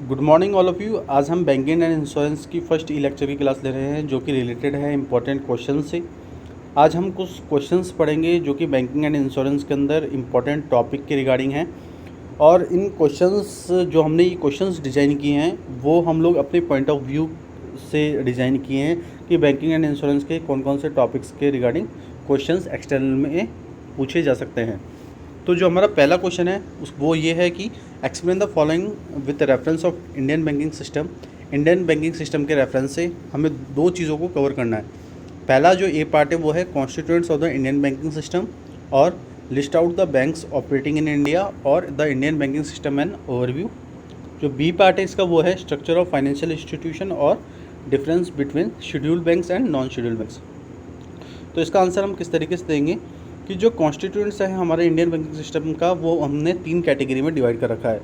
Good morning all of you. आज हम banking and insurance की फर्स्ट ई लेक्चर की क्लास ले रहे हैं जो कि रिलेटेड है इंपॉर्टेंट क्वेश्चन से। आज हम कुछ क्वेश्चंस पढ़ेंगे जो कि बैंकिंग एंड इंश्योरेंस के अंदर इंपॉर्टेंट टॉपिक के रिगार्डिंग हैं। और इन क्वेश्चंस जो हमने ये क्वेश्चंस डिज़ाइन किए हैं वो हम लोग अपने पॉइंट ऑफ व्यू से डिज़ाइन किए हैं कि बैंकिंग एंड इंश्योरेंस के कौन कौन से टॉपिक्स के रिगार्डिंग क्वेश्चंस एक्सटर्नल में पूछे जा सकते हैं। तो जो हमारा पहला क्वेश्चन है वो ये है कि explain the following with reference of Indian banking system. Indian banking system के रेफरेंस से हमें दो चीज़ों को कवर करना है। पहला जो ए पार्ट है वो है constituents of the Indian banking system और list out the banks operating in India और the Indian banking system and overview. जो बी पार्ट है इसका वो है स्ट्रक्चर ऑफ फाइनेंशियल इंस्टीट्यूशन और difference between scheduled banks and non scheduled banks. तो इसका आंसर हम किस तरीके से देंगे कि जो कॉन्स्टिट्यूएंट्स है हमारे इंडियन बैंकिंग सिस्टम का वो हमने 3 कैटेगरी में डिवाइड कर रखा है।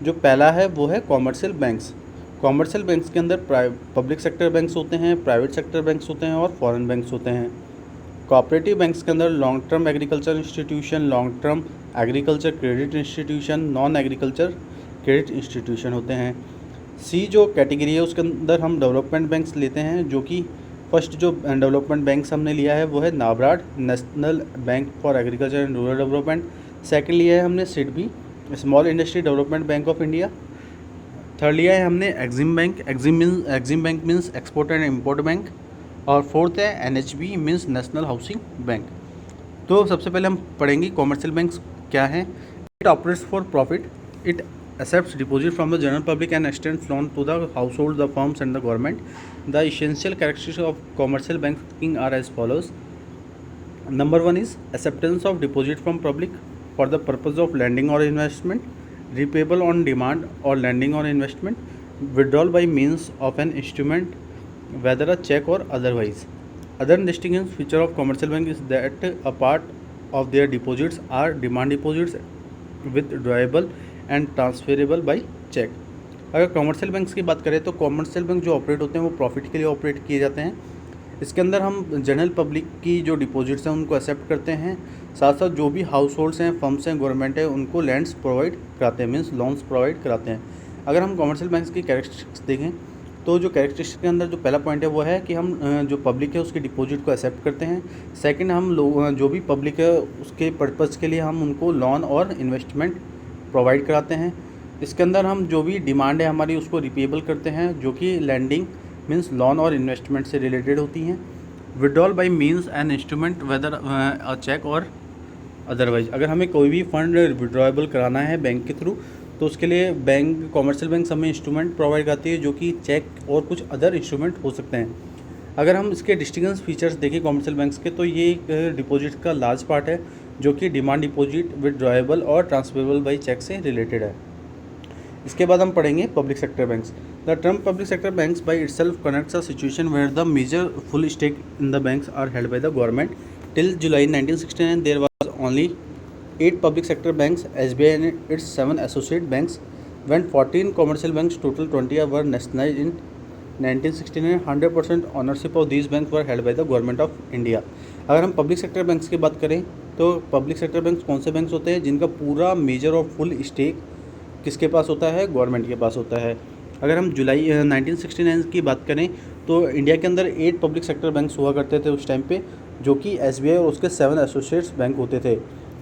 जो पहला है वो है कॉमर्शियल बैंक्स। कॉमर्शियल बैंक्स के अंदर पब्लिक सेक्टर बैंक्स होते हैं, प्राइवेट सेक्टर बैंक्स होते हैं और फॉरेन बैंक्स होते हैं। कोऑपरेटिव बैंक्स के अंदर long term agriculture institution, long term agriculture credit institution, non agriculture credit institution होते हैं। सी जो कैटेगरी है उसके अंदर हम डेवलपमेंट बैंक्स लेते हैं, जो कि फर्स्ट जो डेवलपमेंट बैंक्स हमने लिया है वो है NABARD, national bank for agriculture and rural development. Second लिया है हमने SIDBI, small industry development bank of India. Third लिया है हमने EXIM bank, EXIM bank means export and import bank. और फोर्थ है NHB means national housing bank. तो सबसे पहले हम पढ़ेंगे कॉमर्शियल बैंक्स क्या हैं। It operates for profit, it accepts deposit from the general public and extends loan to the household, the firms and the government. The essential characteristics of commercial banking are as follows. Number 1 is acceptance of deposit from public for the purpose of lending or investment, repayable on demand or lending or investment, withdrawal by means of an instrument whether a check or otherwise. Other distinguishing feature of commercial bank is that a part of their deposits are demand deposits withdrawable and transferable by cheque. अगर commercial banks की बात करें तो commercial bank जो operate होते हैं वो profit के लिए ऑपरेट किए जाते हैं। इसके अंदर हम जनरल पब्लिक की जो डिपॉजिट्स हैं उनको एक्सेप्ट करते हैं, साथ साथ जो भी हाउस होल्ड्स हैं, फर्म्स हैं, गवर्नमेंट है, उनको लैंड्स प्रोवाइड कराते हैं, मीन्स लोन्स प्रोवाइड कराते हैं। अगर हम कॉमर्शियल बैंक्स की कैरेक्टरिस्टिक्स देखें तो जो कैरेक्टरिस्टिक्स के अंदर जो पहला पॉइंट है वो है कि हम जो पब्लिक है उसकी डिपॉजिट को एक्सेप्ट करते हैं। सेकंड, हम जो भी पब्लिक है उसके पर्पज़ के लिए हम उनको लोन और इन्वेस्टमेंट प्रोवाइड कराते हैं। इसके अंदर हम जो भी डिमांड है हमारी उसको रिपेबल करते हैं, जो कि लैंडिंग मीन्स लोन और इन्वेस्टमेंट से रिलेटेड होती हैं। Withdrawal by means an instrument whether a cheque और अदरवाइज। अगर हमें कोई भी फंड विड्रॉएबल कराना है बैंक के थ्रू तो उसके लिए बैंक कॉमर्शियल बैंक हमें इंस्ट्रूमेंट प्रोवाइड कराती है, जो कि चेक और कुछ अदर इंस्ट्रूमेंट हो सकते हैं। अगर हम इसके डिस्टिंग्विश फीचर्स देखें कॉमर्शियल बैंक्स के तो ये एक डिपॉजिट का लार्ज पार्ट है जो कि डिमांड डिपॉजिट विड्रॉएबल और ट्रांसफरेबल बाई चेक से रिलेटेड है। इसके बाद हम पढ़ेंगे public sector banks. The term public sector banks by itself connects a situation where the major full stake in the banks are held by the government. Till July 1969 there was only 8 public sector banks, SBI and its 7 associate banks. When 14 commercial banks, total 20 were nationalized in 1969, 100% ownership of these banks were held by the government of India. अगर हम public sector banks की बात करें तो public sector banks कौन से banks होते हैं जिनका पूरा मेजर और फुल स्टेक किसके पास होता है, गवर्नमेंट के पास होता है। अगर हम जुलाई 1969 की बात करें तो इंडिया के अंदर 8 पब्लिक सेक्टर बैंक्स हुआ करते थे उस टाइम पे, जो कि SBI और उसके 7 एसोसिएट्स बैंक होते थे।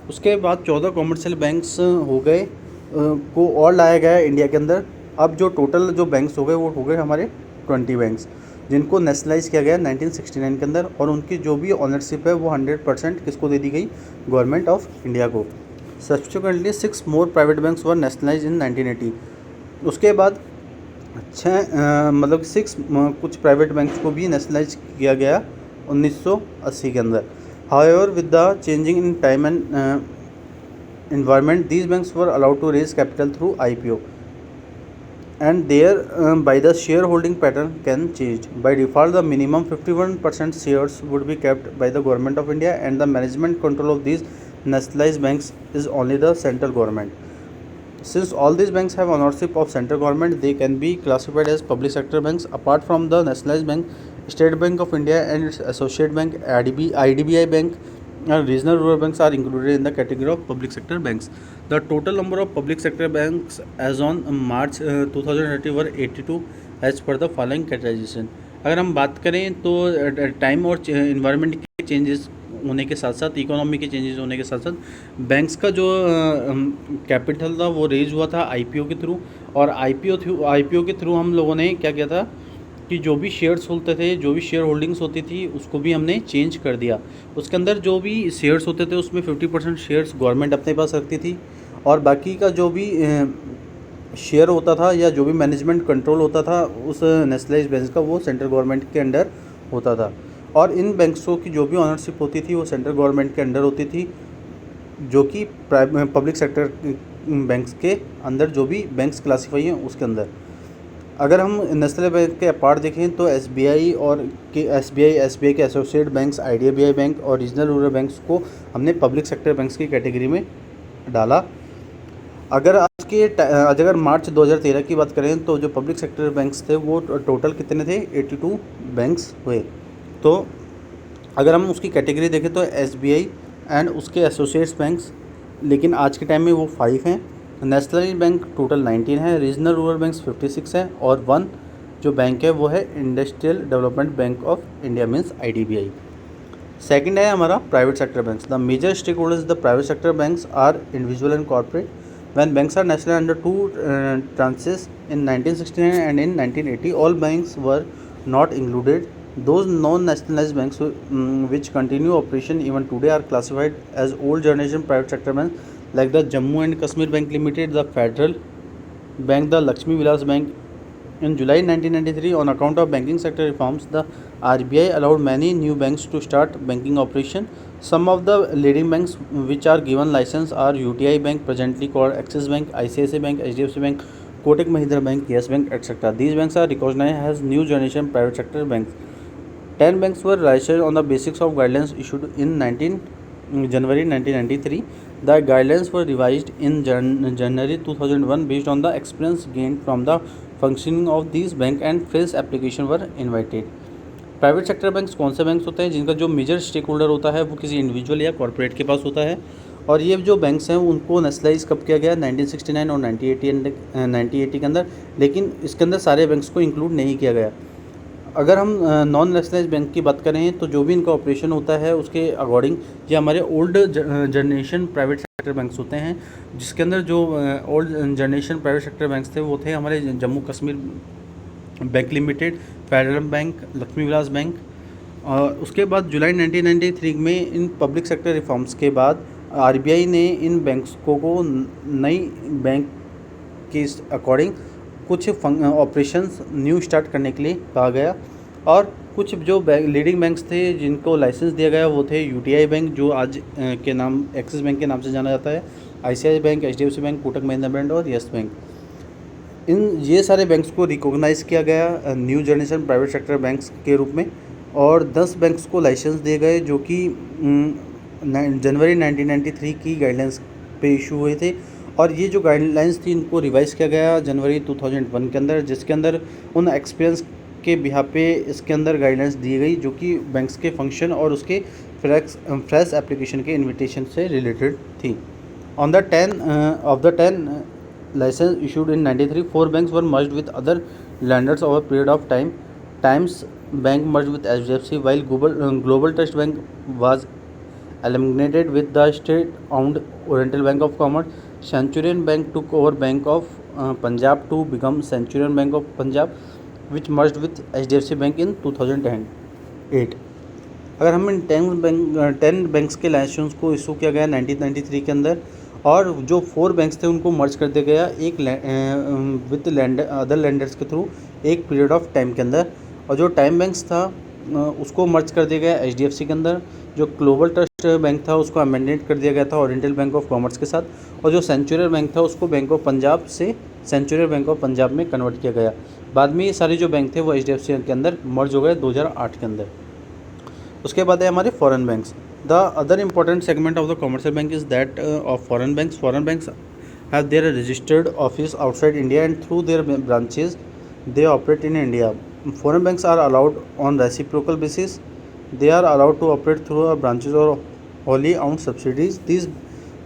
उसके बाद 14 कॉमर्शियल बैंक्स हो गए को और लाया गया इंडिया के अंदर। अब जो टोटल जो बैंक्स हो गए वो हो गए हमारे 20 बैंक्स, जिनको नेशनलाइज किया गया 1969 के अंदर, और उनकी जो भी ऑनरशिप है वो 100% किसको दे दी गई, गवर्नमेंट ऑफ इंडिया को। Subsequently 6 more private banks were nationalise इन 1980। उसके बाद मतलब 6 कुछ प्राइवेट बैंक्स को भी नेशनलाइज किया गया 1980 के अंदर। However, with the changing in time and environment, these banks were allowed to raise capital through IPO, and there by the shareholding pattern can change. By default, the minimum 51% shares would be kept by the government of India, and the management control of these nationalized banks is only the central government. Since all these banks have ownership of central government, they can be classified as public sector banks. Apart from the nationalized bank, State Bank of India and its associate bank IDBI Bank regional rural banks are included in the category of public sector banks. The total number of public sector banks as on March 2030 were 82 as per the following categorization. अगर हम बात करें तो time और environment के changes होने के साथ साथ, इकोनॉमी के चेंजेस होने के साथ साथ, बैंक्स का जो कैपिटल था वो रेज हुआ था आईपीओ के थ्रू, और आईपीओ के थ्रू हम लोगों ने क्या किया था कि जो भी शेयर्स होते थे, जो भी शेयर होल्डिंग्स होती थी, उसको भी हमने चेंज कर दिया। उसके अंदर जो भी शेयर्स होते थे उसमें 50% शेयर्स गवर्नमेंट अपने पास रखती थी, और बाकी का जो भी शेयर होता था या जो भी मैनेजमेंट कंट्रोल होता था उस नेशनलाइज्ड बैंक्स का, वो सेंट्रल गवर्नमेंट के अंडर होता था। और इन बैंक्सों की जो भी ऑनरशिप होती थी वो सेंट्रल गवर्नमेंट के अंडर होती थी, जो कि पब्लिक सेक्टर बैंक्स के अंदर जो भी बैंक्स क्लासीफाई हैं उसके अंदर। अगर हम नेशनल बैंक के अपार्ट देखें तो एसबीआई और एसबीआई के एसोसिएट बैंक्स, आईडीबीआई बैंक और रीजनल रूरल बैंक्स को हमने पब्लिक सेक्टर बैंक्स की कैटेगरी में डाला। अगर मार्च 2013 की बात करें तो जो पब्लिक सेक्टर बैंक्स थे वो टोटल कितने थे, 82 बैंक्स हुए। तो अगर हम उसकी कैटेगरी देखें तो एसबीआई एंड उसके एसोसिएट्स बैंक्स, लेकिन आज के टाइम में वो 5 हैं। नेशनल बैंक टोटल 19 है, रीजनल रूरल बैंक्स 56 है, और 1 जो बैंक है वो है industrial development bank of India means IDBI. Second है हमारा private sector banks. The major stake holders the private sector banks are individual and corporate. When banks are national under two tranches in 1969 and in 1980, all banks were not included. Those non-nationalized banks which continue operation even today are classified as old generation private sector banks, like the Jammu and Kashmir Bank Limited, the Federal Bank, the Lakshmi Vilas Bank. In July 1993, on account of banking sector reforms, the RBI allowed many new banks to start banking operation. Some of the leading banks which are given license are UTI Bank, presently called Axis Bank, ICICI Bank, HDFC Bank, Kotak Mahindra Bank, Yes Bank, etc. These banks are recognized as new generation private sector banks. 10 banks were licensed on the basis of guidelines issued in January 1993. The guidelines were revised in January 2001 based on the experience gained from the functioning of these banks and fresh application were invited. Private sector banks कौन से banks होते हैं जिनका जो major stake holder होता है वो किसी इंडिविजुअल या कॉर्पोरेट के पास होता है, और ये जो बैंक्स हैं उनको नेशनलाइज कब किया गया, 1969 और 1980 के अंदर, लेकिन इसके अंदर सारे बैंक्स को इंक्लूड नहीं किया गया। अगर हम नॉन नेशनलाइज बैंक की बात करें तो जो भी इनका ऑपरेशन होता है उसके अकॉर्डिंग ये हमारे old generation private sector banks होते हैं, जिसके अंदर जो old generation private sector banks थे वो थे हमारे Jammu Kashmir bank limited, federal bank, Lakshmi Vilas bank. और उसके बाद जुलाई 1993 में इन पब्लिक सेक्टर रिफॉर्म्स के बाद आरबीआई ने इन बैंक्स को नई बैंक के अकॉर्डिंग कुछ ऑपरेशंस न्यू स्टार्ट करने के लिए कहा गया, और कुछ जो लीडिंग बैंक्स थे जिनको लाइसेंस दिया गया वो थे यूटीआई बैंक, जो आज के नाम एक्सिस बैंक के नाम से जाना जाता है, ICICI bank, HDFC bank, Kotak Mahindra bank और यस बैंक। ये सारे बैंक्स को रिकॉग्नाइज़ किया गया new generation private sector banks के रूप में, और 10 बैंक्स को लाइसेंस दिए गए जो कि जनवरी 1993 की गाइडलाइंस पे इशू हुए थे। और ये जो गाइडलाइंस थी इनको रिवाइज़ किया गया जनवरी 2001 के अंदर, जिसके अंदर उन एक्सपीरियंस के बिहार पे इसके अंदर गाइडलाइंस दी गई जो कि बैंक्स के फंक्शन और उसके फ्रेश एप्लीकेशन के इन्विटेशन से रिलेटेड थी। On the 10 license issued in 93, 4 banks were merged with other lenders over a period of time. Times Bank merged with HDFC, while Global Trust Bank was eliminated with the state-owned Oriental Bank of Commerce. Centurion Bank took over Bank of Punjab to become Centurion Bank of Punjab, which merged with HDFC Bank in 2008. अगर हम इन 10 banks के licence को issue किया गया 1993 के अंदर, और जो 4 बैंक्स थे उनको मर्ज कर दिया गया एक विद अदर लैंडर्स के थ्रू एक पीरियड ऑफ टाइम के अंदर। और जो टाइम बैंक्स था उसको मर्ज कर दिया गया एचडीएफसी के अंदर। जो ग्लोबल ट्रस्ट बैंक था उसको अमेंडेड कर दिया गया था ओरिएंटल बैंक ऑफ कॉमर्स के साथ, और जो सेंचुरियन बैंक था उसको बैंक ऑफ पंजाब से सेंचुरियन बैंक ऑफ पंजाब में कन्वर्ट किया गया। बाद में ये सारे जो बैंक थे वो एचडीएफसी के अंदर मर्ज हो गए 2008 के अंदर। उसके बाद है हमारे foreign banks. The other important segment of the commercial bank is that of foreign banks. Foreign banks have their registered office outside India and through their branches they operate in India. Foreign banks are allowed on reciprocal basis. They are allowed to operate through branches wholly owned subsidiaries. These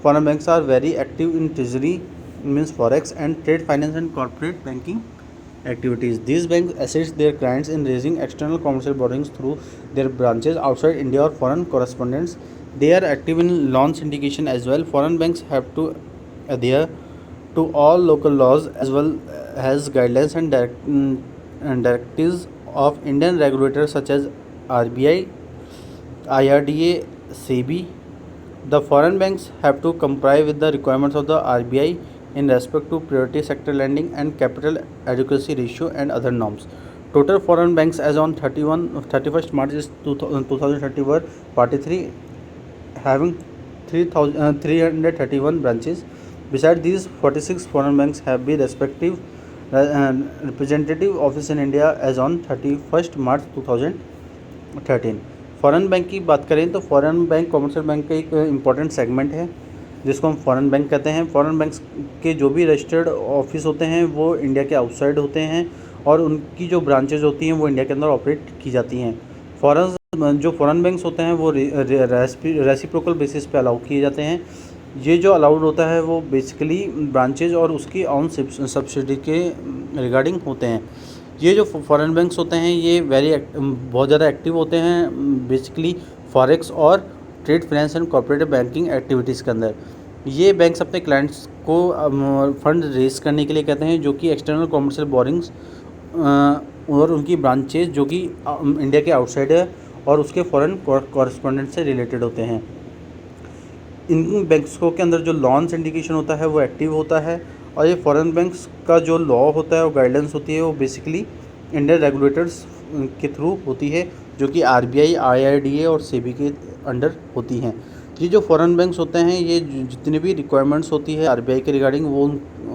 foreign banks are very active in treasury, means forex, and trade finance and corporate banking activities. These banks assist their clients in raising external commercial borrowings through their branches outside India or foreign correspondents. They are active in loan syndication as well. Foreign banks have to adhere to all local laws as well as guidelines and directives of Indian regulators such as RBI, IRDA, SEBI. The foreign banks have to comply with the requirements of the RBI in respect to priority sector lending and capital adequacy ratio and other norms. Total foreign banks as on 31st March is 2030 were 43, having 331 branches. Besides these, 46 foreign banks have been respective representative office in India as on 31st March 2013. Foreign bank की बात करें तो foreign bank commercial bank का एक important segment है जिसको हम foreign bank कहते हैं। फ़ॉरेन बैंक्स के जो भी रजिस्टर्ड ऑफिस होते हैं वो इंडिया के आउटसाइड होते हैं और उनकी जो ब्रांचेज होती हैं वो इंडिया के अंदर ऑपरेट की जाती हैं। जो फ़ॉरेन बैंक्स होते हैं वो रेसिप्रोकल बेसिस पे अलाउ किए जाते हैं। ये जो अलाउड होता है वो बेसिकली ब्रांचेज और उसकी ऑन सब्सिडी के रिगार्डिंग होते हैं। ये जो फॉरेन बैंक्स होते हैं ये बहुत ज़्यादा एक्टिव होते हैं बेसिकली फॉरेक्स और trade finance and corporate banking activities के अंदर। ये बैंक्स अपने क्लाइंट्स को फंड रेज करने के लिए कहते हैं जो कि एक्सटर्नल कॉमर्शियल बोरिंग्स और उनकी ब्रांचेज जो कि इंडिया के आउटसाइड है और उसके फॉरेन कॉरेस्पॉन्डेंट से रिलेटेड होते हैं। इन बैंक्स के अंदर जो लोन सिंडिकेशन होता है वो एक्टिव होता है और ये फॉरेन बैंक्स का जो लॉ होता है वो गाइडेंस होती है वो बेसिकली इंडियन रेगुलेटर्स के थ्रू होती है जो कि आरबीआई, आईआरडीए और सेबी के अंडर होती हैं। ये जो फॉरेन बैंक्स होते हैं ये जितनी भी रिक्वायरमेंट्स होती है आरबीआई के रिगार्डिंग वो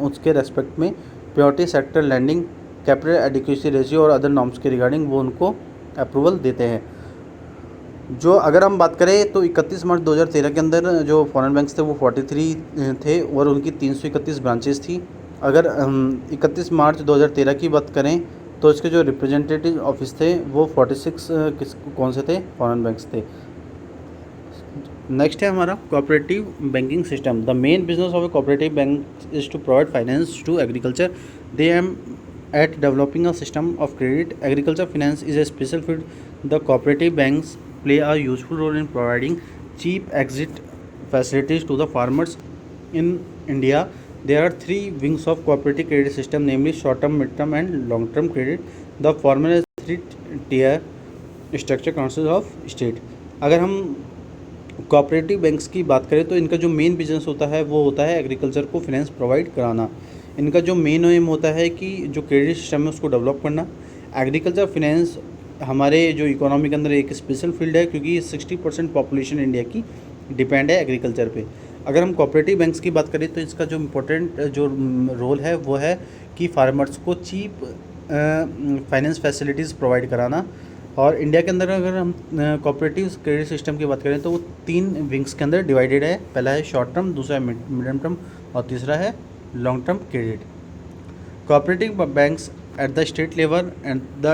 उसके रेस्पेक्ट में purity sector lending, capital adequacy ratio और अदर नॉर्म्स के रिगार्डिंग वो उनको अप्रूवल देते हैं। जो अगर हम बात करें तो 31 मार्च 2013 के अंदर जो फॉरेन बैंक्स थे वो 43 थे और उनकी 331 ब्रांचेस थी। अगर 31 मार्च 2013 की बात करें तो इसके जो रिप्रेजेंटेटिव ऑफिस थे वो 46 कौन से थे? फॉरेन बैंक्स थे। नेक्स्ट है हमारा cooperative banking system. The main business of a cooperative bank is to provide finance to agriculture. They aim at developing a system of credit. Agriculture finance is a special field. The cooperative banks play a useful role in providing cheap exit facilities to the farmers. In India, there are three wings of cooperative credit system, namely short-term, mid-term, and long-term credit. The former is three-tier structure consists of state. अगर हम cooperative banks की बात करें तो इनका जो main business होता है वो होता है एग्रीकल्चर को फाइनेंस प्रोवाइड कराना। इनका जो मेन एम होता है कि जो क्रेडिट सिस्टम है उसको डेवलप करना। एग्रीकल्चर फाइनेंस हमारे जो इकोनॉमी के अंदर एक स्पेशल फील्ड है क्योंकि 60% पॉपुलेशन इंडिया की डिपेंड है एग्रीकल्चर पे। अगर हम कोऑपरेटिव बैंक्स की बात करें तो इसका जो इम्पोर्टेंट जो रोल है वो है कि फार्मर्स को चीप फाइनेंस फैसिलिटीज़ प्रोवाइड कराना। और इंडिया के अंदर अगर हम कोऑपरेटिव क्रेडिट सिस्टम की बात करें तो वो 3 विंग्स के अंदर डिवाइडेड है। पहला है शॉर्ट टर्म, दूसरा है मीडियम टर्म और तीसरा है long term credit. Cooperative banks at the state level and the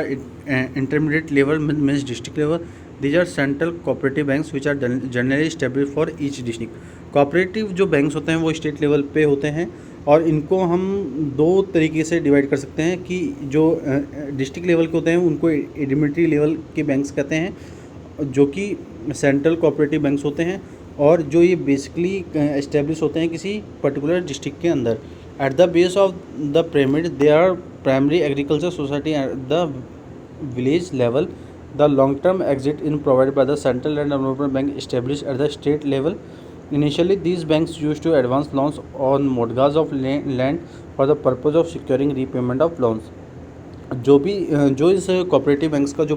intermediate level means district level, these are central cooperative banks which are generally established for each district. Cooperative जो banks होते हैं वो state level पे होते हैं और इनको हम 2 तरीके से डिवाइड कर सकते हैं कि जो डिस्ट्रिक्ट लेवल के होते हैं उनको इंटरमीडिएट लेवल के बैंक्स कहते हैं जो कि सेंट्रल कोऑपरेटिव बैंक्स होते हैं और जो ये बेसिकली एस्टेब्लिश होते हैं किसी पर्टिकुलर डिस्ट्रिक्ट के अंदर। At the base of the pyramid they are primary agriculture society at the village level. The long term exit in provided by the Central Land Development Bank established at the state level. Initially, these banks used to advance loans on mortgage of land for the purpose of securing repayment of loans. जो इस cooperative banks का जो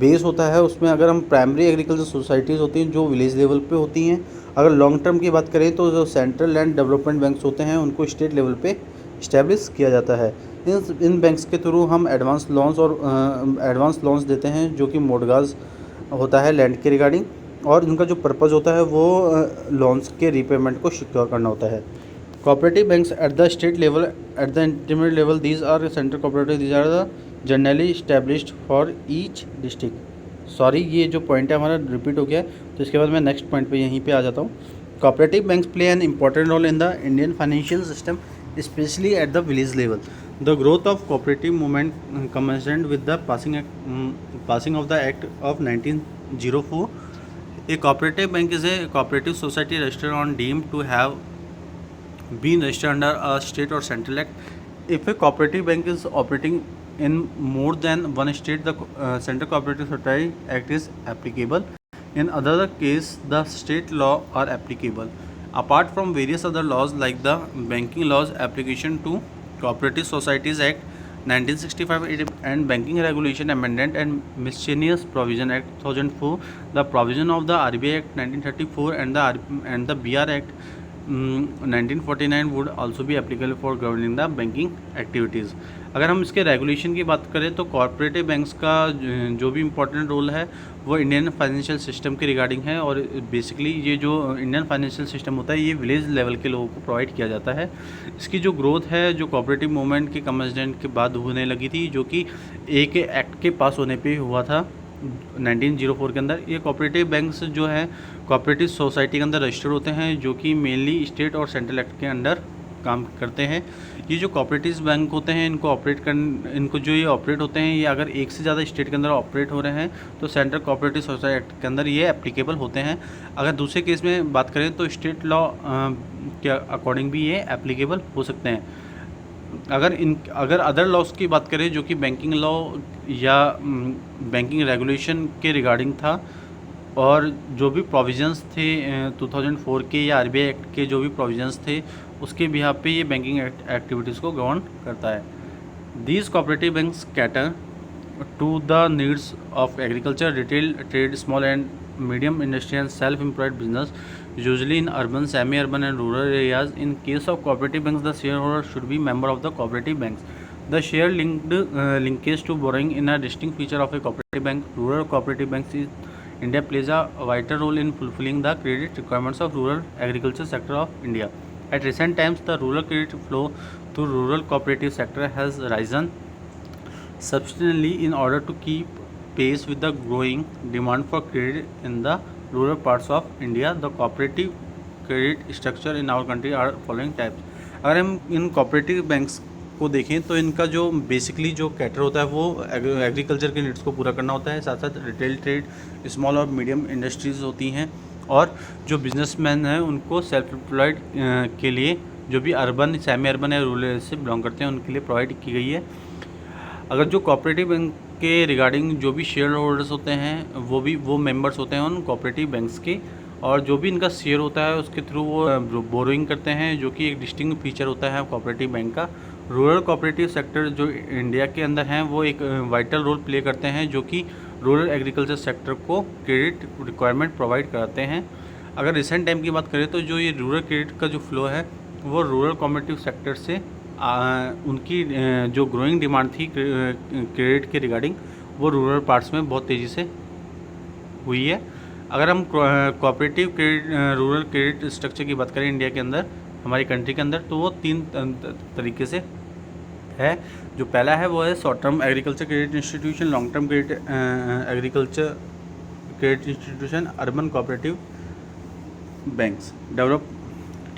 base होता है उसमें अगर हम primary agriculture societies होती हैं जो विलेज लेवल पे होती हैं। अगर लॉन्ग टर्म की बात करें तो जो सेंट्रल लैंड डेवलपमेंट बैंक्स होते हैं उनको स्टेट लेवल पे इस्टेब्लिश किया जाता है। इन बैंक्स के थ्रू हम एडवांस लोन्स देते हैं जो कि मोर्टगेज होता है लैंड के रिगार्डिंग और इनका जो पर्पज़ होता है वो लोन्स के रीपेमेंट को सिक्योर करना होता है। Cooperative banks at the state level, at the intermediate level, these are central cooperative, these are the generally established for each district. Sorry, ये जो पॉइंट है हमारा रिपीट हो गया है, तो इसके बाद मैं नेक्स्ट पॉइंट पे यहीं पे आ जाता हूँ। Cooperative banks play an important role in the Indian financial system, specially at the village level. The growth of cooperative movement commenced with the passing of the Act of 1904. A cooperative bank is a cooperative society registered on deemed to have been registered under a state or central act. If a cooperative bank is operating in more than one state, the Central Cooperative Society Act is applicable. In other case, the state law are applicable. Apart from various other laws like the Banking Laws Application to Cooperative Societies Act 1965 and Banking Regulation Amendment and Miscellaneous Provision Act 2004, the provision of the RBI Act 1934 and the BR Act 1949 would also be applicable for governing the banking activities. अगर हम इसके regulation की बात करें तो corporative banks का जो भी इम्पोर्टेंट रोल है वो इंडियन फाइनेंशियल सिस्टम के रिगार्डिंग है, और बेसिकली ये जो इंडियन फाइनेंशियल सिस्टम होता है ये विलेज लेवल के लोगों को प्रोवाइड किया जाता है। इसकी जो ग्रोथ है जो कोऑपरेटिव मूवमेंट के कमेंसमेंट के बाद होने लगी थी, जो कि एक एक्ट के पास होने पे हुआ था 1904 के अंदर। ये कोऑपरेटिव बैंक्स जो है कोऑपरेटिव सोसाइटी के अंदर रजिस्टर्ड होते हैं, जो कि मेनली स्टेट और सेंट्रल एक्ट के अंडर काम करते हैं। ये जो कोऑपरेटिव बैंक होते हैं इनको जो ये ऑपरेट होते हैं, ये अगर एक से ज़्यादा स्टेट के अंदर ऑपरेट हो रहे हैं तो सेंट्रल कोऑपरेटिव सोसाइटी एक्ट के अंदर ये एप्लीकेबल होते हैं। अगर दूसरे केस में बात करें तो स्टेट लॉ के अकॉर्डिंग भी ये एप्लीकेबल हो सकते हैं। अगर अदर लॉस की बात करें जो कि बैंकिंग लॉ या बैंकिंग रेगुलेशन के रिगार्डिंग था, और जो भी प्रोविजंस थे 2004 के या आरबीआई एक्ट के जो भी प्रोविजंस थे उसके बिहाफ पे ये बैंकिंग एक्टिविटीज़ को गवर्न करता है। These cooperative banks cater to the needs of agriculture, retail trade, small and medium industry and self-employed business, usually in urban, semi-urban and rural areas. In case of cooperative banks, the shareholder should be member of the cooperative banks. The share linkage to borrowing in a distinct feature of a cooperative bank. Rural cooperative banks in India plays a vital role in fulfilling the credit requirements of rural agriculture sector of India. At recent times, the rural credit flow to rural cooperative sector has risen substantially in order to keep pace with the growing demand for credit in the rural parts of India. The cooperative credit structure in our country are following types. अगर हम इन cooperative banks को देखें तो इनका जो basically जो cater होता है वो एग्रीकल्चर के नीड्स को पूरा करना होता है, साथ साथ रिटेल ट्रेड, स्मॉल और मीडियम इंडस्ट्रीज़ होती हैं, और जो बिजनेसमैन हैं उनको सेल्फ एम्प्लॉयड के लिए जो भी अर्बन, सेमी अर्बन या रूरल से बिलोंग करते हैं उनके लिए प्रोवाइड की गई है। अगर जो कोऑपरेटिव बैंक के रिगार्डिंग जो भी शेयर होल्डर्स होते हैं वो मेंबर्स होते हैं उन कोऑपरेटिव बैंक्स के, और जो भी इनका शेयर होता है उसके थ्रू वो बोरोइंग करते हैं, जो कि एक डिस्टिंक्ट फीचर होता है कोऑपरेटिव बैंक का। रूरल कोऑपरेटिव सेक्टर जो इंडिया के अंदर हैं वो एक वाइटल रोल प्ले करते हैं, जो कि रूरल एग्रीकल्चर सेक्टर को क्रेडिट रिक्वायरमेंट प्रोवाइड कराते हैं। अगर रिसेंट टाइम की बात करें तो जो ये रूरल क्रेडिट का जो फ्लो है वो रूरल कोऑपरेटिव सेक्टर से उनकी जो ग्रोइंग डिमांड थी क्रेडिट के रिगार्डिंग वो रूरल पार्ट्स में बहुत तेज़ी से हुई है। अगर हम cooperative credit rural credit structure की बात करें इंडिया के अंदर, हमारी कंट्री के अंदर, तो वो 3 तरीके से है। जो पहला है वो है short term agriculture credit institution, long term credit agriculture credit institution, urban cooperative banks, develop,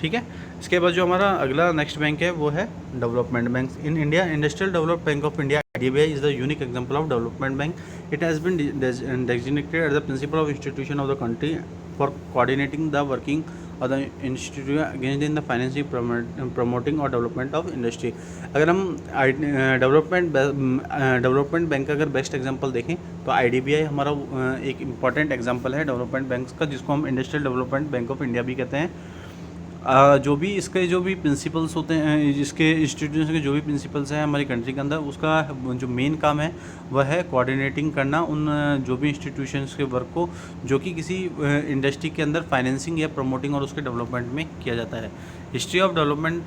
ठीक है। इसके बाद जो हमारा अगला नेक्स्ट बैंक है वो है development bank. In India, industrial develop bank of India IDBI is the unique example of development bank. It has been designated as the principal of institution of the country for coordinating the working of the institution against in the financing, promoting और development of industry. अगर हम development bank का अगर best example देखें तो IDBI हमारा एक important example है डेवलपमेंट बैंक्स का, जिसको हम industrial development bank of India भी कहते हैं। जो भी इसके जो भी प्रिंसिपल्स होते हैं, जिसके इंस्टीट्यूशन के जो भी प्रिंसिपल्स हैं हमारी कंट्री के अंदर, उसका जो मेन काम है वह है कोऑर्डिनेटिंग करना उन जो भी इंस्टीट्यूशंस के वर्क को जो कि किसी इंडस्ट्री के अंदर फाइनेंसिंग या प्रमोटिंग और उसके डेवलपमेंट में किया जाता है। History of development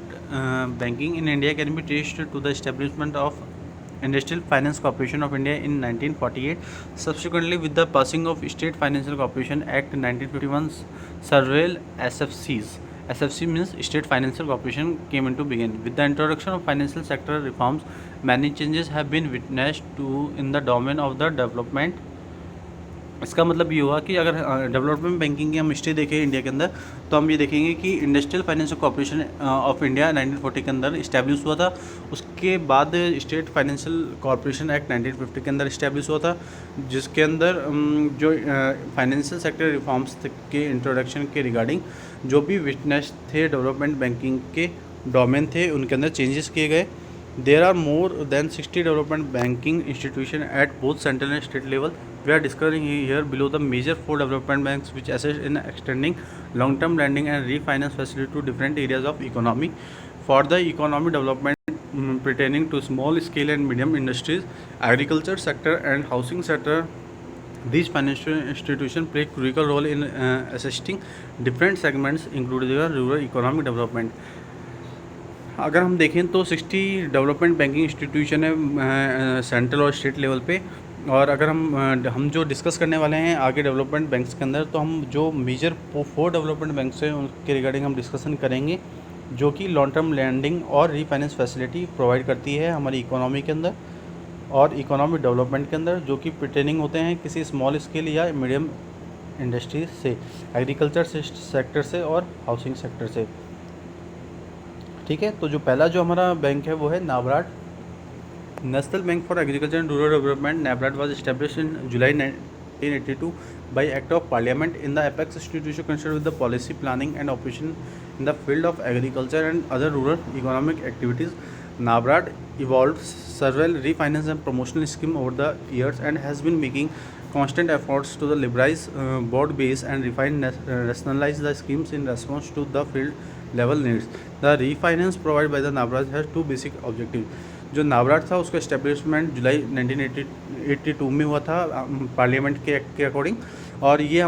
banking in India can be traced to the establishment of Industrial Finance Corporation of India in 1948. Subsequently, with the passing of State Financial Corporation Act 1951, several SFCs, SFC means State Financial Corporation, came into being. With the introduction of financial sector reforms, many changes have been witnessed in the domain of the development इसका मतलब ये हुआ कि अगर development banking की हम history देखें India के अंदर, तो हम ये देखेंगे कि industrial financial corporation of India 1940 के अंदर इस्टेब्लिश हुआ था। उसके बाद स्टेट फाइनेंशियल कॉर्पोरेशन एक्ट 1950 के अंदर इस्टेब्लिश हुआ था, जिसके अंदर जो फाइनेंशियल सेक्टर रिफॉर्म्स के इंट्रोडक्शन के रिगार्डिंग जो भी विटनेस थे डेवलपमेंट बैंकिंग के डोमेन थे, उनके अंदर चेंजेस किए गए। There are more than 60 development banking institutions at both central and state level. We are discussing here below the major 4 development banks which assist in extending long-term lending and refinance facility to different areas of economy. For the economic development pertaining to small scale and medium industries, agriculture sector and housing sector, these financial institutions play a critical role in assisting different segments including the rural economic development. अगर हम देखें तो 60 development banking institution है central और state level पे। और अगर हम जो डिस्कस करने वाले हैं आगे डेवलपमेंट बैंक्स के अंदर, तो हम जो मेजर 4 डेवलपमेंट बैंक्स हैं उनके रिगार्डिंग हम डिस्कशन करेंगे, जो कि लॉन्ग टर्म लैंडिंग और रीफाइनेंस फैसिलिटी प्रोवाइड करती है हमारी इकोनॉमी के अंदर और इकोनॉमिक डेवलपमेंट के अंदर, जो कि पर्टेनिंग होते हैं किसी स्मॉल स्केल या मीडियम इंडस्ट्री से, एग्रीकल्चर सेक्टर से और हाउसिंग सेक्टर से। ठीक है, तो जो पहला जो हमारा बैंक है वो है NABARD, national bank for agriculture and rural development. NABARD was established in July 1982 bye act of parliament in the apex institution concerned with the policy planning and operation in the field of agriculture and other rural economic activities. NABARD evolved several refinance and promotional schemes over the years and has been making constant efforts to liberalize board base and rationalize the schemes in response to the field level needs. The refinance provided by the NABARD has two basic objectives. जो नाबार्ड था उसका establishment जुलाई 1982 में हुआ था parliament के act के according, और ये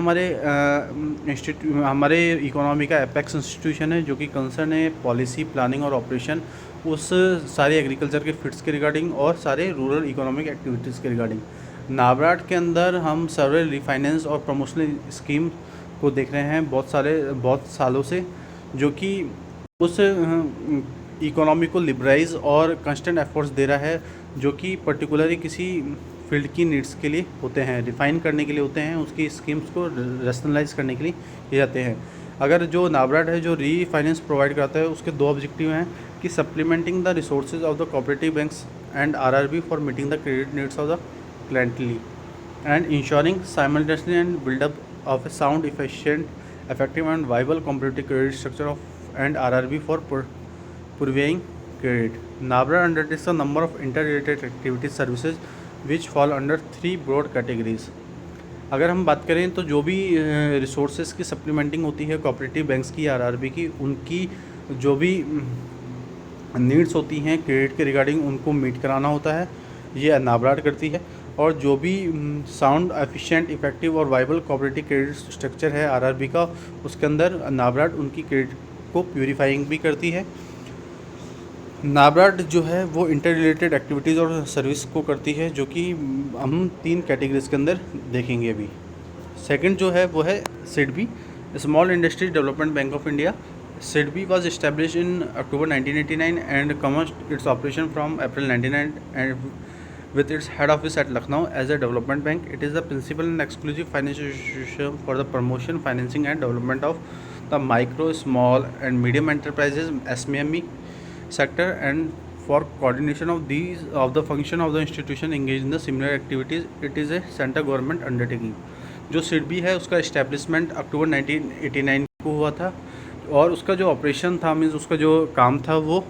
हमारे इकोनॉमी का एपेक्स इंस्टीट्यूशन है जो कि कंसर्न है पॉलिसी प्लानिंग और ऑपरेशन उस सारे एग्रीकल्चर के फिट्स के रिगार्डिंग और सारे रूरल इकोनॉमिक एक्टिविटीज़ के रिगार्डिंग। नाबार्ड के अंदर हम सर्वे रिफाइनेंस और प्रमोशनल स्कीम को देख रहे हैं बहुत सालों से, जो कि उस इकोनॉमी को लिबराइज और कंस्टेंट एफर्ट्स दे रहा है, जो कि पर्टिकुलरली किसी फील्ड की नीड्स के लिए होते हैं, रिफ़ाइन करने के लिए होते हैं, उसकी स्कीम्स को रैशनलाइज करने के लिए किए जाते हैं। अगर जो नाबार्ड है जो रीफाइनेंस प्रोवाइड करता है उसके 2 ऑब्जेक्टिव हैं कि supplementing the resources of the cooperative banks and RRB for meeting the credit needs of the clientele and ensuring simultaneously and build up of a sound effective and viable competitive credit structure of and RRB for purveying credit. NABARD undertakes a number of interrelated activities services which fall under 3 broad categories. अगर हम बात करें तो जो भी resources की supplementing होती है कोऑपरेटिव बैंक्स की आरआरबी की, उनकी जो भी नीड्स होती हैं क्रेडिट के रिगार्डिंग उनको मीट कराना होता है, ये नाबार्ड करती है। और जो भी साउंड एफिशिएंट इफेक्टिव और वाइबल कोऑपरेटिव क्रेडिट स्ट्रक्चर है आरआरबी का, उसके अंदर नाबार्ड उनकी क्रेडिट को प्यूरीफाइंग भी करती है। नाबार्ड जो है वो इंटर रिलेटेड एक्टिविटीज़ और सर्विस को करती है, जो कि हम 3 कैटेगरीज के अंदर देखेंगे अभी। सेकंड जो है वो है SIDBI, small industry development bank of India. SIDBI was established in October 1989 and commenced its operation from April 1999 and with its head office at Lucknow as a development bank. It is the principal and exclusive financial institution for the promotion, financing and development of the micro, small and medium enterprises (SME) sector and for coordination of the function of the institution engaged in the similar activities. It is a central government undertaking. जो सिडबी है उसका establishment अक्टूबर 1989 को हुआ था और उसका जो operation था मीन्स उसका जो काम था वो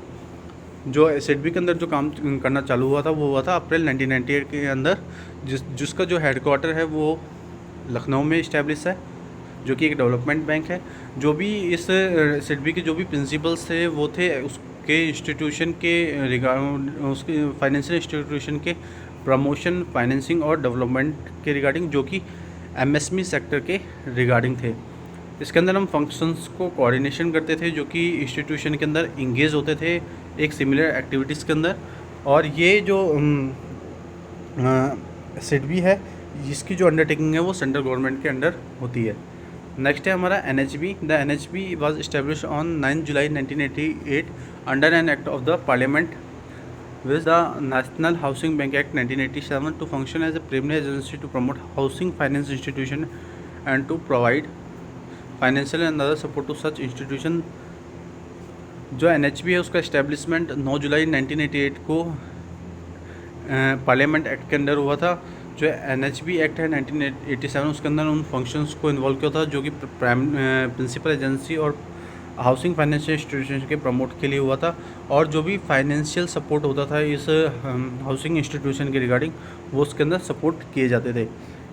जो सिडबी के अंदर जो काम करना चालू हुआ था वो हुआ था अप्रैल 1998 के अंदर, जिसका जो हेडक्वार्टर है वो लखनऊ में इस्टेब्लिश है, जो कि एक डेवलपमेंट बैंक है। जो भी इस सिडबी के जो भी प्रिंसिपल्स थे वो थे उसके इंस्टीट्यूशन के उसके फाइनेंशियल इंस्टीट्यूशन के प्रमोशन, फाइनेंसिंग और डेवलपमेंट के रिगार्डिंग, जो कि एमएसएमई सेक्टर के रिगार्डिंग थे। इसके अंदर हम फंक्शंस को कोऑर्डिनेशन करते थे, जो कि इंस्टीट्यूशन के अंदर इंगेज होते थे एक सिमिलर एक्टिविटीज़ के अंदर। और ये जो सिडबी है जिसकी जो अंडरटेकिंग है वो सेंट्रल गवर्नमेंट के अंडर होती है। नेक्स्ट है हमारा NHB. The NHB was established on 9 July 1988 under an act of the parliament with the National Housing Bank Act 1987 to function as a primary agency to promote housing finance institution and to provide financial and other support to such institution। जो NHB है उसका establishment 9 जुलाई 1988 को parliament act के अंदर हुआ था। जो NHB act है 1987 उसके अंदर उन फंक्शंस को इन्वॉल्व किया था जो कि प्रिंसिपल एजेंसी और हाउसिंग फाइनेंशियल इंस्टीट्यूशन के प्रमोट के लिए हुआ था, और जो भी फाइनेंशियल सपोर्ट होता था इस हाउसिंग इंस्टीट्यूशन के रिगार्डिंग वो उसके अंदर सपोर्ट किए जाते थे।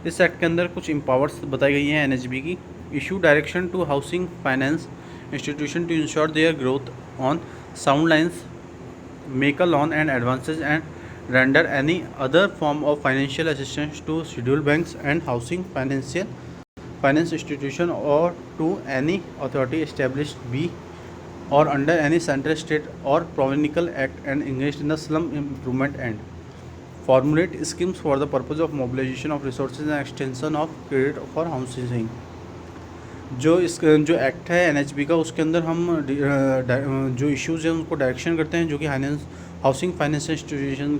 इस एक्ट के अंदर कुछ एम्पावर्स बताई गई हैं NHB की। Issue direction to housing finance institution to insure their growth on sound lines, make a loan and advances and render any other form of financial assistance to scheduled banks and housing finance institution or to any authority established be or under any central, state or provincial act and engaged in the slum improvement and formulate schemes for the purpose of mobilization of resources and extension of credit for housing। जो act है NHB का उसके अंदर हम जो issues हैं उनको direction करते हैं जो कि हाउसिंग फाइनेंस इंस्टीट्यूशन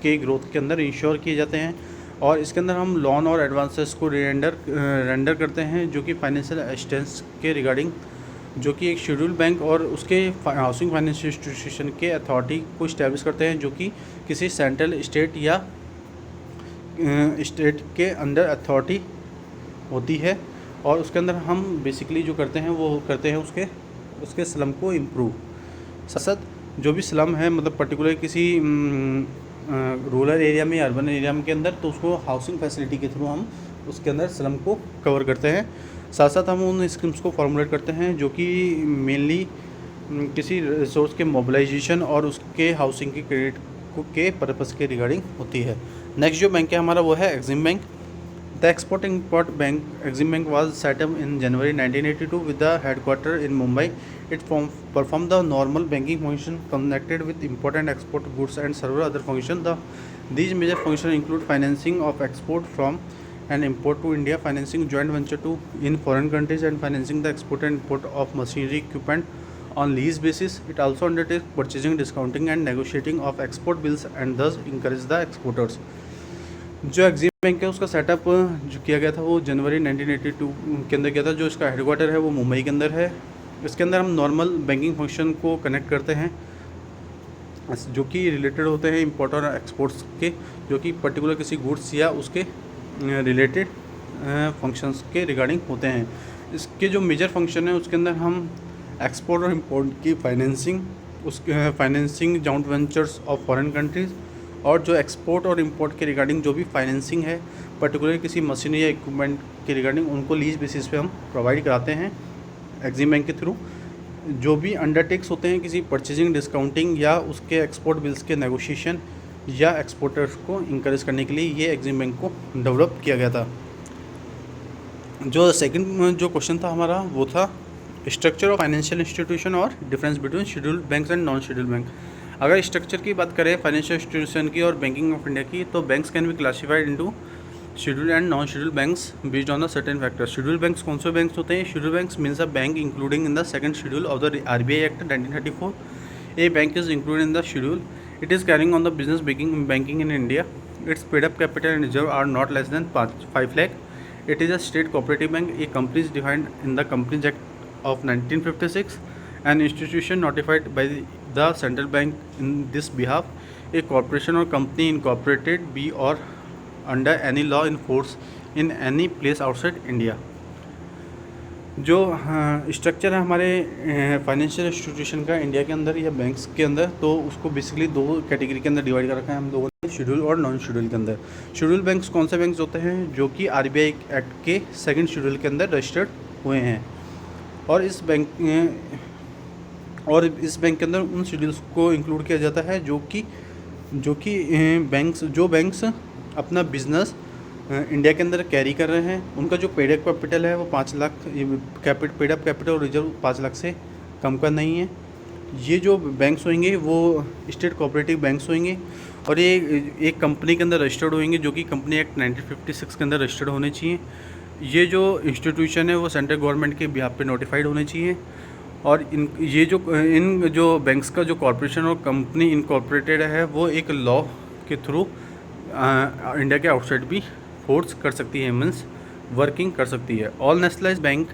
के ग्रोथ के अंदर इंश्योर किए जाते हैं, और इसके अंदर हम लोन और एडवांसेस को रेंडर करते हैं जो कि फाइनेंशियल असिस्टेंस के रिगार्डिंग, जो कि एक शेड्यूल बैंक और उसके हाउसिंग फाइनेंस इंस्टीट्यूशन के अथॉरिटी को इस्टेब्लिश करते हैं जो कि किसी सेंट्रल, स्टेट या स्टेट के अंडर अथॉरिटी होती है, और उसके अंदर हम बेसिकली जो करते हैं वो करते हैं उसके स्लम को इम्प्रूव। साथ जो भी स्लम है मतलब पर्टिकुलर किसी रूरल एरिया में या अर्बन एरिया के अंदर, तो उसको हाउसिंग फैसिलिटी के थ्रू हम उसके अंदर स्लम को कवर करते हैं। साथ साथ हम उन स्कीम्स को फॉर्मुलेट करते हैं जो कि मेनली किसी रिसोर्स के मोबिलाइजेशन और उसके हाउसिंग के क्रेडिट के पर्पस के रिगार्डिंग होती है। नेक्स्ट जो बैंक है हमारा वो है Exim bank. The Export-Import Bank, Exim Bank, was set up in January 1982 with the headquarters in Mumbai. It performed the normal banking function connected with import and export goods and several other functions. These major functions include financing of export from and import to India, financing joint venture in foreign countries, and financing the export and import of machinery equipment on lease basis. It also undertakes purchasing, discounting, and negotiating of export bills and thus encourage the exporters। जो Exim bank है उसका setup जो किया गया था वो जनवरी 1982 के अंदर किया था। जो इसका हेडक्वार्टर है वो मुंबई के अंदर है। इसके अंदर हम नॉर्मल बैंकिंग फंक्शन को कनेक्ट करते हैं जो कि रिलेटेड होते हैं इंपोर्ट और एक्सपोर्ट्स के, जो कि पर्टिकुलर किसी गुड्स या उसके रिलेटेड फंक्शंस के रिगार्डिंग होते हैं। इसके जो मेजर फंक्शन है उसके अंदर हम एक्सपोर्ट और इंपोर्ट की financing joint ventures of foreign countries, और जो एक्सपोर्ट और इंपोर्ट के रिगार्डिंग जो भी फाइनेंसिंग है पर्टिकुलर किसी मशीनरी या इक्विपमेंट के रिगार्डिंग उनको लीज बेसिस पे हम प्रोवाइड कराते हैं एक्सिम बैंक के थ्रू। जो भी अंडरटेक्स होते हैं किसी परचेजिंग, डिस्काउंटिंग या उसके एक्सपोर्ट बिल्स के नेगोशिएशन या एक्सपोर्टर्स को इंकरेज करने के लिए ये एक्सिम बैंक को डेवलप किया गया था। जो सेकंड जो क्वेश्चन था हमारा वो था स्ट्रक्चर ऑफ फाइनेंशियल इंस्टीट्यूशन और difference between scheduled banks and non scheduled bank. अगर स्ट्रक्चर की बात करें फाइनेंशियल इंस्टीट्यूशन की और बैंकिंग ऑफ इंडिया की, तो banks can be classified into scheduled and non scheduled banks based on the certain factors. Scheduled banks कौन से बैंक्स होते हैं? Scheduled banks means a bank including in the second schedule of the RBI act 1934। A bank is included in the schedule. It is carrying on the business banking in India. Its paid up capital and reserve are not less than 5 lakh. It is a state cooperative bank. A company is defined in the companies act of 1956। An institution notified by the central bank in this behalf, a corporation or company incorporated be or under any law in force in any place outside India। जो structure है हमारे financial institution का India के अंदर या banks के अंदर, तो उसको बेसिकली दो कैटेगरी के अंदर डिवाइड कर रखा है हम लोगों ने, शेड्यूल और नॉन शेड्यूल के अंदर। शेड्यूल बैंक्स कौन से बैंक्स होते हैं? जो कि RBI एक्ट के सेकंड शेड्यूल के अंदर रजिस्टर्ड हुए हैं, और इस बैंक के अंदर उन शेड्यूल्स को इंक्लूड किया जाता है जो कि बैंक्स अपना बिजनेस इंडिया के अंदर कैरी कर रहे हैं। उनका जो पेड अप कैपिटल है वो 5 लाख, पेड अप कैपिटल और रिजर्व 5 लाख से कम का नहीं है। ये जो बैंक्स होंगे वो स्टेट कोऑपरेटिव बैंक्स होंगे, और ये एक कंपनी के अंदर रजिस्टर्ड होंगे जो कि कंपनी एक्ट 1956 के अंदर रजिस्टर्ड होने चाहिए। ये जो इंस्टीट्यूशन है वो सेंट्रल गवर्नमेंट के बिहाफ पे नोटिफाइड होने चाहिए, और इन जो बैंक्स का जो कॉरपोरेशन और कंपनी इनकॉर्पोरेटेड है वो एक लॉ के थ्रू इंडिया के आउटसाइड भी फोर्स कर सकती है, मीन्स वर्किंग कर सकती है। All nationalise bank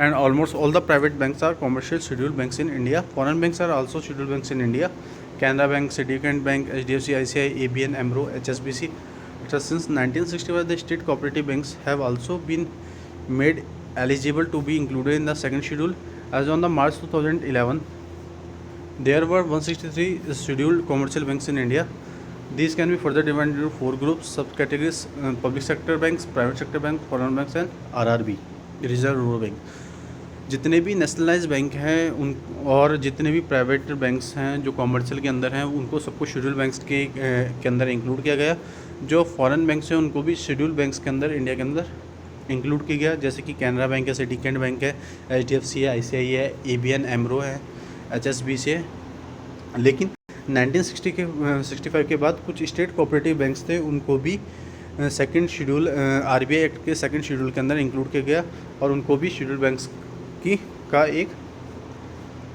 and almost all the private banks are commercial scheduled banks in India. Foreign banks are also scheduled banks in India. Canara Bank, Syndicate Bank, HDFC, ICICI, ABN, AMRO, HSBC. Since 1965, the state cooperative banks have also been made eligible to be included in the second schedule. As on the March 2011, there were 163 scheduled commercial banks in India. These can be further divided into 4 groups, subcategories: public sector banks, private sector banks, foreign banks, and RRB, Reserve Rural Bank. जितने भी nationalise bank हैं उन और जितने भी private banks हैं जो commercial के अंदर हैं उनको सबको शेड्यूल बैंक्स के अंदर इंक्लूड किया गया। जो फॉरेन बैंक्स हैं उनको भी शेड्यूल बैंक्स के अंदर इंडिया के अंदर इंक्लूड किया गया, जैसे कि कैनरा बैंक है, सिंडिकेट बैंक है, HDFC है, ICICI है, ABN, AMRO है, HSBC है। लेकिन 1965 के बाद कुछ स्टेट कोऑपरेटिव बैंक्स थे उनको भी सेकंड शेड्यूल RBI एक्ट के सेकंड शेड्यूल के अंदर इंक्लूड किया गया और उनको भी शेड्यूल बैंक्स का एक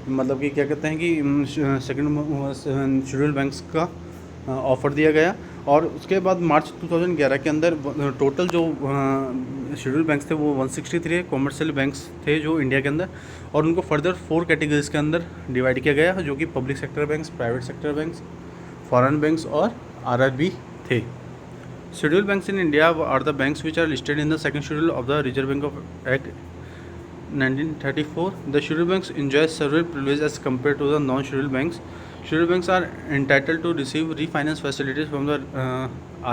मतलब कि क्या कहते हैं कि सेकंड शेड्यूल बैंक्स का ऑफ़र दिया गया। और उसके बाद मार्च 2011 के अंदर टोटल जो शेड्यूल बैंक्स थे वो 163 कॉमर्शियल बैंक्स थे जो इंडिया के अंदर, और उनको फर्दर 4 कैटेगरीज के अंदर डिवाइड किया गया जो कि public sector banks, private sector banks, foreign banks और RRB थे। Schedule banks in India are the banks which are listed in the second schedule of the reserve bank of act 1934. The scheduled banks enjoy several privileges as compared to the non-scheduled banks. Scheduled banks are entitled to receive refinance facilities from the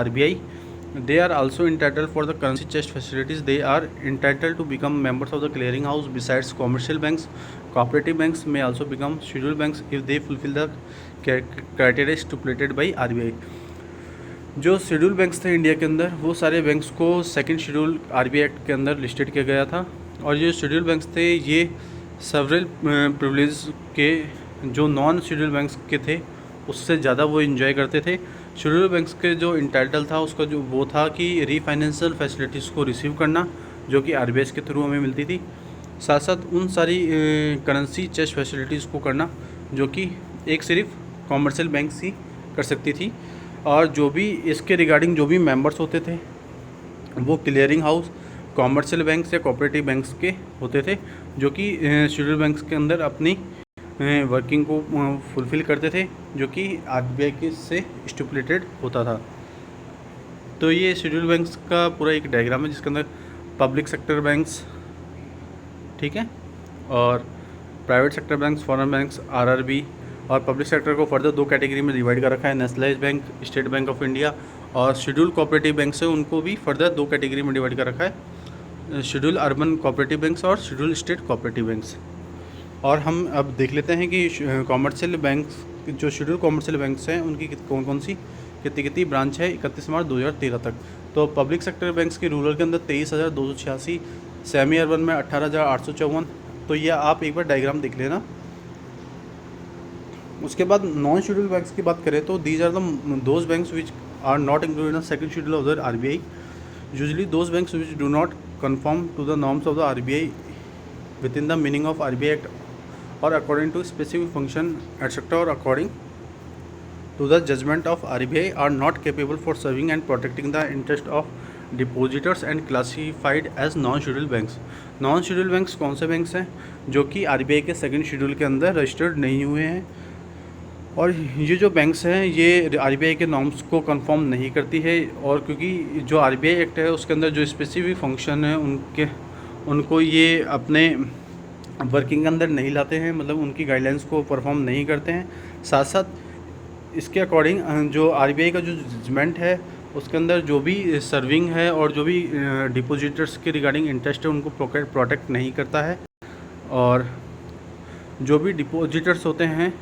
RBI. They are also entitled for the currency chest facilities. They are entitled to become members of the clearing house. Besides commercial banks, cooperative banks may also become scheduled banks if they fulfill the criteria stipulated by RBI. जो schedule banks थे India के अंदर वो सारे banks को second schedule RBI act के अंदर listed किया गया था, और जो शेड्यूल बैंक्स थे ये सेवरल प्रिविलेज के जो नॉन शेड्यूल बैंक्स के थे उससे ज़्यादा वो इन्जॉय करते थे। शेड्यूल बैंक्स के जो इंटाइटल था उसका जो वो था कि रीफाइनेंशियल फैसिलिटीज़ को रिसीव करना जो कि RBI के थ्रू हमें मिलती थी, साथ साथ उन सारी करेंसी चेस्ट फैसिलिटीज़ को करना जो कि एक सिर्फ कॉमर्शियल बैंक्स ही कर सकती थी, और जो भी इसके रिगार्डिंग जो भी मेंबर्स होते थे वो क्लियरिंग हाउस, कॉमर्शियल बैंक्स या कोऑपरेटिव बैंक्स के होते थे जो कि शेड्यूल बैंक्स के अंदर अपनी वर्किंग को फुलफ़िल करते थे जो कि RBI के से स्टिपुलेटेड होता था। तो ये शेड्यूल बैंक्स का पूरा एक डायग्राम है जिसके अंदर पब्लिक सेक्टर बैंक्स, ठीक है, और private sector banks, foreign banks, RRB, और पब्लिक सेक्टर को फर्दर 2 कैटेगरी में डिवाइड कर रखा है, nationalise bank, state bank of India, और शेड्यूल कोऑपरेटिव बैंक्स है उनको भी फर्दर 2 कैटेगरी में डिवाइड कर रखा है, शेड्यूल अर्बन कोऑपरेटिव बैंक्स और शेड्यूल स्टेट कोऑपरेटिव बैंक्स। और हम अब देख लेते हैं कि कॉमर्शियल बैंक्स जो शेड्यूल कॉमर्शियल बैंक्स हैं उनकी कौन कौन सी कितनी ब्रांच है 31 मार्च 2013 तक। तो पब्लिक सेक्टर बैंक्स की रूरल के अंदर 23,286, सेमी अर्बन में 18,854। तो ये आप एक बार डायग्राम देख लेना। उसके बाद नॉन शेड्यूल बैंक्स की बात करें तो these are those banks which are not included in the second schedule of the RBI. Usually those banks which do not conform to the norms of the RBI within the meaning of RBI Act or according to specific function etc. or according to the judgment of RBI are not capable for serving and protecting the interest of depositors and classified as non-scheduled banks. Non-scheduled banks कौन से banks हैं जो कि RBI के second schedule के अंदर registered नहीं हुए हैं, और ये जो बैंक्स हैं ये RBI के नॉर्म्स को कंफर्म नहीं करती है, और क्योंकि जो RBI एक्ट है उसके अंदर जो स्पेसिफिक फंक्शन है उनको ये अपने वर्किंग के अंदर नहीं लाते हैं, मतलब उनकी गाइडलाइंस को परफॉर्म नहीं करते हैं। साथ साथ इसके अकॉर्डिंग जो RBI का जो जजमेंट है उसके अंदर जो भी सर्विंग है और जो भी डिपोजिटर्स के रिगार्डिंग इंटरेस्ट है उनको प्रोटेक्ट नहीं करता है, और जो भी डिपोजिटर्स होते हैं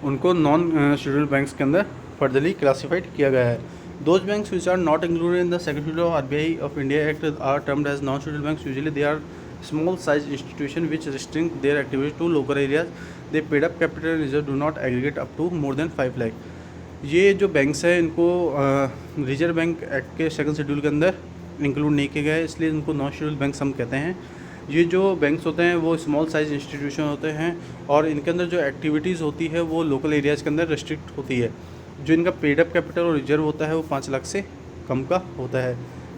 उनको नॉन शेड्यूल बैंक्स के अंदर फर्दरली क्लासिफाइड किया गया है। Those banks which are not included in the second schedule of RBI of India act are termed as non schedule banks. Usually they are small size institution which restrict their activity to local areas. They paid up capital reserve do not aggregate up to more than 5 lakh. ये जो banks हैं इनको reserve bank act के second schedule के अंदर include नहीं किया गया है, इसलिए इनको नॉन शेड्यूल बैंक्स हम कहते हैं। ये जो बैंक्स होते हैं वो स्मॉल साइज इंस्टीट्यूशन होते हैं और इनके अंदर जो एक्टिविटीज़ होती है वो लोकल एरियाज़ के अंदर रेस्ट्रिक्ट होती है। जो इनका पेड अप कैपिटल और रिजर्व होता है वो 5 लाख से कम का होता है।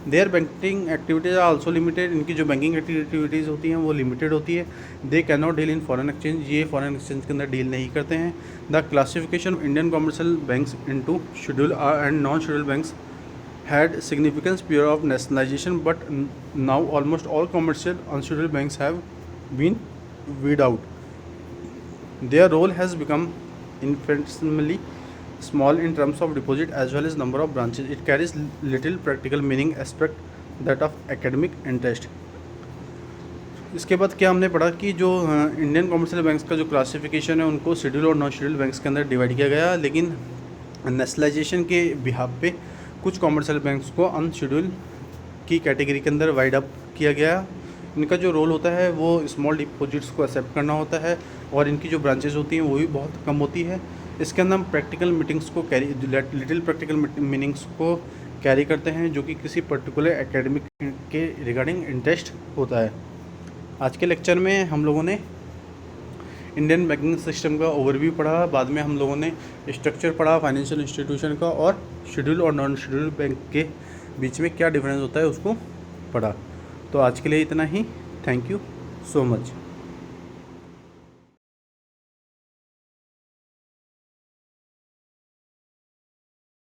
Their banking activities are also limited, इनकी जो बैंकिंग एक्टिविटीज़ होती हैं वो लिमिटेड होती है। They can not deal in foreign exchange, ये फॉरेन एक्सचेंज के अंदर डील नहीं करते हैं। The classification of Indian commercial banks into schedule and non schedule banks had significance period of nationalization, but now almost all commercial unscheduled banks have been weeded out. Their role has become infinitesimally small in terms of deposit as well as number of branches. It carries little practical meaning aspect that of academic interest. इसके बाद क्या हमने पढ़ा कि जो Indian commercial banks का जो classification है उनको शेड्यूल और नॉन शेड्यूल बैंक्स के अंदर डिवाइड किया गया, लेकिन नेशनलाइजेशन के बिहाफ पे कुछ कमर्शियल बैंक्स को अनशेड्यूल की कैटेगरी के अंदर वाइड अप किया गया। इनका जो रोल होता है वो स्मॉल डिपॉजिट्स को एक्सेप्ट करना होता है और इनकी जो ब्रांचेस होती हैं वो भी बहुत कम होती है। इसके अंदर हम प्रैक्टिकल मीटिंग्स को लिटिल प्रैक्टिकल मीनिंग्स को कैरी करते हैं जो कि किसी पर्टिकुलर एकेडमिक के रिगार्डिंग इंटरेस्ट होता है। आज के लेक्चर में हम लोगों ने इंडियन बैंकिंग सिस्टम का ओवरव्यू पढ़ा, बाद में हम लोगों ने स्ट्रक्चर पढ़ा फाइनेंशियल इंस्टीट्यूशन का और शेड्यूल और नॉन शेड्यूल बैंक के बीच में क्या डिफरेंस होता है उसको पढ़ा। तो आज के लिए इतना ही। Thank you so much.